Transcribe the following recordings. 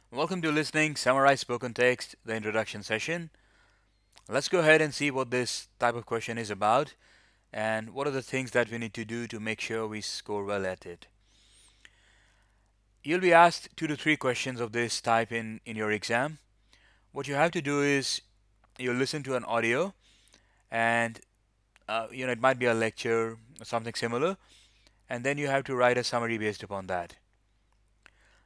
Welcome to listening Summarize Spoken Text, the introduction session. Let's go ahead and see what this type of question is about and what are the things that we need to do to make sure we score well at it. You'll be asked 2 to 3 questions of this type in your exam. What you have to do is you'll listen to an audio and it might be a lecture or something similar, and then you have to write a summary based upon that.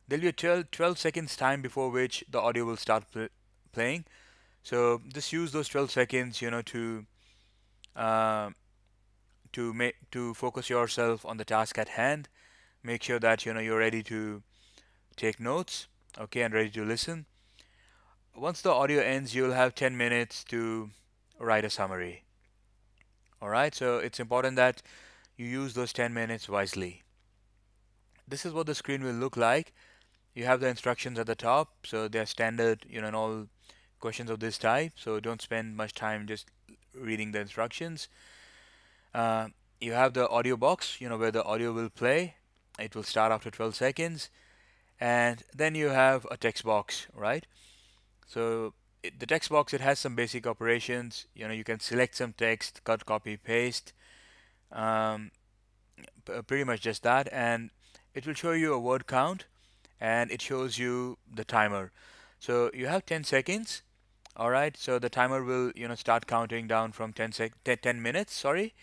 There'll be a 12 seconds time before which the audio will start playing. So just use those 12 seconds, uh, to focus yourself on the task at hand. Make sure that you're ready to take notes, okay, and ready to listen. Once the audio ends, you'll have 10 minutes to write a summary. All right, so it's important that you use those 10 minutes wisely. This is what the screen will look like. You have the instructions at the top, so they're standard, in all questions of this type. So don't spend much time just reading the instructions. Uh, you have the audio box, where the audio will play. It will start after 12 seconds. And then you have a text box, right? So the text box, it has some basic operations. You can select some text, cut, copy, paste. Um, Pretty much just that. And it will show you a word count and it shows you the timer. So you have 10 seconds. All right. So the timer will, start counting down from 10 minutes, sorry.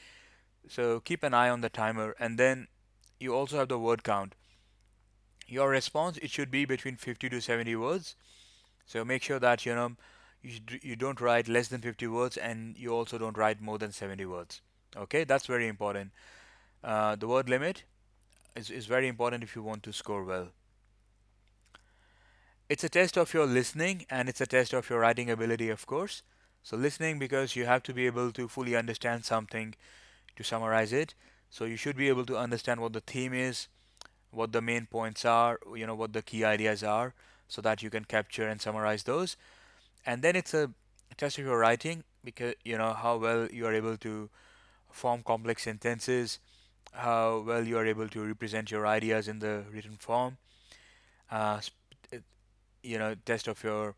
So keep an eye on the timer, and then you also have the word count. Your response, it should be between 50 to 70 words. So make sure that you don't write less than 50 words, and you also don't write more than 70 words. Okay, that's very important. The word limit is very important if you want to score well. It's a test of your listening and it's a test of your writing ability, of course. So listening, because you have to be able to fully understand something to summarize it. So you should be able to understand what the theme is, what the main points are, what the key ideas are, so that you can capture and summarize those. And then it's a test of your writing, because how well you are able to form complex sentences, how well you are able to represent your ideas in the written form. Uh, Test of your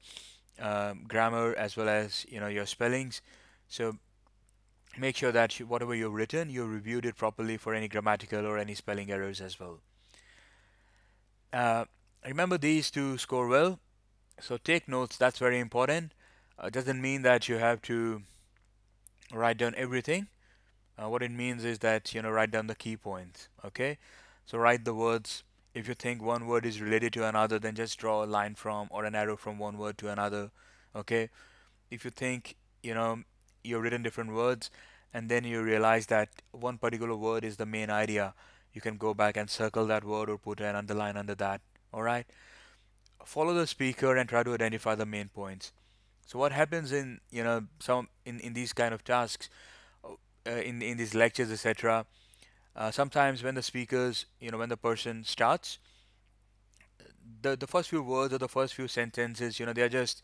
grammar as well as your spellings. So make sure that whatever you've written, you reviewed it properly for any grammatical or any spelling errors as well. Uh, Remember these to score well. So take notes, that's very important. Doesn't mean that you have to write down everything. What it means is that write down the key points. Okay, so write the words. If you think one word is related to another, then just draw a line from or an arrow from one word to another. Okay, if you think you've written different words and then you realize that one particular word is the main idea, you can go back and circle that word or put an underline under that. All right, follow the speaker and try to identify the main points. So what happens in some in these kind of tasks, in these lectures, etc., sometimes when the speakers, when the person starts, the first few words or the first few sentences, they are just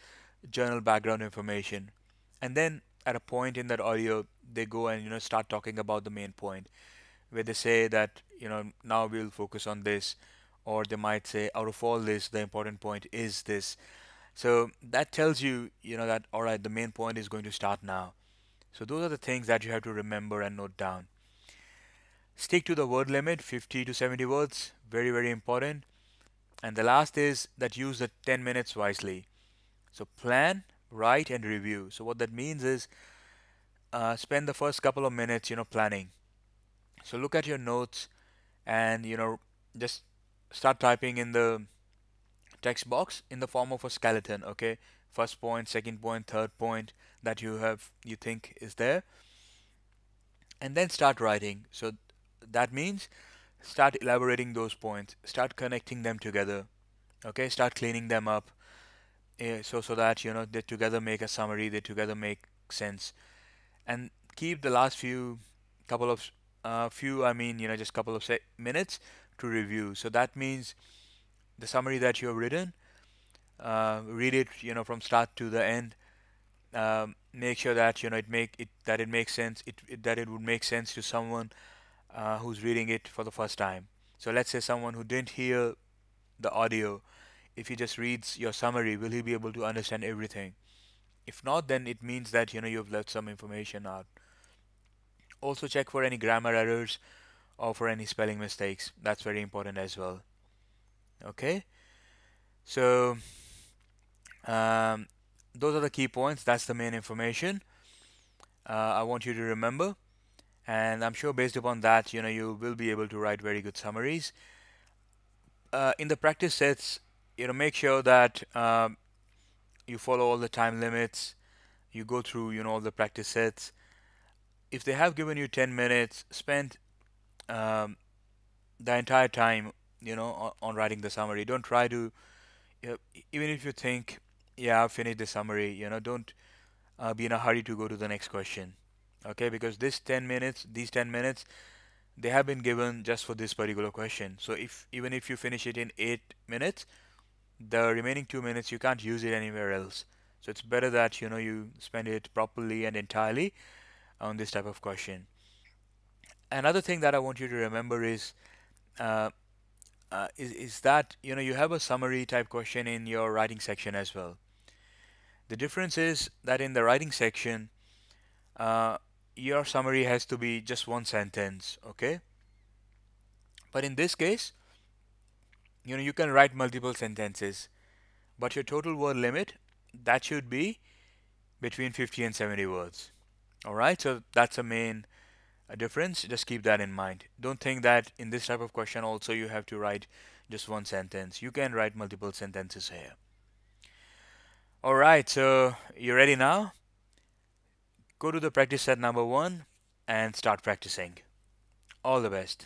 journal background information. And then at a point in that audio, they go and start talking about the main point, where they say that now we'll focus on this, or they might say out of all this, the important point is this. So that tells you, that all right, the main point is going to start now. So those are the things that you have to remember and note down. Stick to the word limit, 50 to 70 words, very, very important. And the last is that use the 10 minutes wisely. So plan, write, and review. So what that means is spend the first couple of minutes, planning. So look at your notes and, just start typing in the text box in the form of a skeleton, okay? First point, second point, third point that you think is there, and then start writing. So that means start elaborating those points, start connecting them together, okay? Start cleaning them up, so that they together make a summary, they together make sense. And keep the last couple of few I mean just couple of minutes to review. So that means the summary that you have written, read it from start to the end. Make sure that it makes sense, that it would make sense to someone who's reading it for the first time. So let's say someone who didn't hear the audio, if he just reads your summary, will he be able to understand everything? If not, then it means that you've left some information out. Also check for any grammar errors or for any spelling mistakes. That's very important as well. Okay, so um, those are the key points. That's the main information I want you to remember, and I'm sure based upon that, you will be able to write very good summaries. In the practice sets, make sure that you follow all the time limits. You go through, all the practice sets. If they have given you 10 minutes, spend um, the entire time, on writing the summary. Don't try to, even if you think, yeah, I've finished the summary, don't be in a hurry to go to the next question. Okay, because these 10 minutes, they have been given just for this particular question. So even if you finish it in 8 minutes, the remaining 2 minutes you can't use it anywhere else. So it's better that you spend it properly and entirely on this type of question. Another thing that I want you to remember uh, is that you have a summary type question in your writing section as well. The difference is that in the writing section, uh, your summary has to be just one sentence, okay? But in this case, you can write multiple sentences, but your total word limit, that should be between 50 and 70 words. All right, so that's a main difference. Just keep that in mind. Don't think that in this type of question also you have to write just one sentence. You can write multiple sentences here. All right, so you ready now? Go to the practice set number 1 and start practicing. All the best.